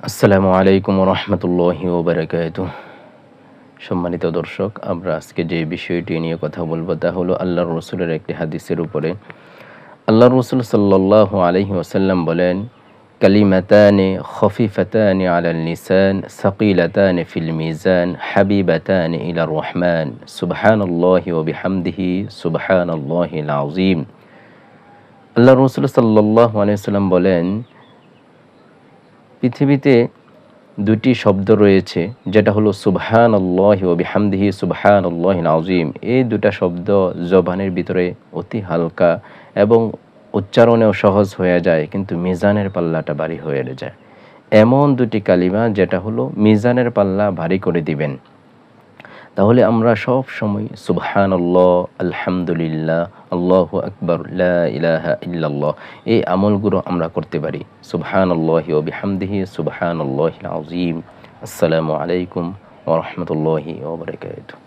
আসসালামু আলাইকুম রহমতুল্লাহি ওবারাকাতুহ। সম্মানিত দর্শক, আমরা আজকে যে বিষয়টি নিয়ে কথা বলবো তা হলো আল্লাহর রসুলের একটি হাদিসের উপরে। আল্লাহর রসুল সাল্লাল্লাহু আলাইহি ওয়াসাল্লাম বলেন, কালিমাতানি খফিফাতানি আলাল লিসান সাকিলাতানি ফিল মিজান হাবিবাতানি ইলার রহমান সুবহানাল্লাহি ওয়া বিহামদিহি সুবহানাল্লাহিল আযীম। আল্লাহর রসুল সাল্লাল্লাহু আলাইহি ওয়াসাল্লাম বলেন, পৃথিবীতে দুটি শব্দ রয়েছে, যেটা হলো সুবহানাল্লাহি ওয়া বিহামদিহি সুবহানাল্লাহিল আযীম। এই দুটা শব্দ জবানের ভিতরে অতি হালকা এবং উচ্চারণেও সহজ হয়ে যায়, কিন্তু মিজানের পাল্লাটা ভারী হয়ে যায়। এমন দুটি কালিমা যেটা হলো মিজানের পাল্লা ভারী করে দিবেন। তাহলে আমরা সব সময় সুবহানাল্লাহ, আলহামদুলিল্লাহ, আল্লাহু আকবার, লা ইলাহা ইল্লাল্লাহ এই আমলগুলো আমরা করতে পারি। সুবহানাল্লাহি ওয়া বিহামদিহি সুবহানাল্লাহিল আযীম। আসসালামু আলাইকুম ওয়া রাহমাতুল্লাহি ওয়া বারাকাতুহু।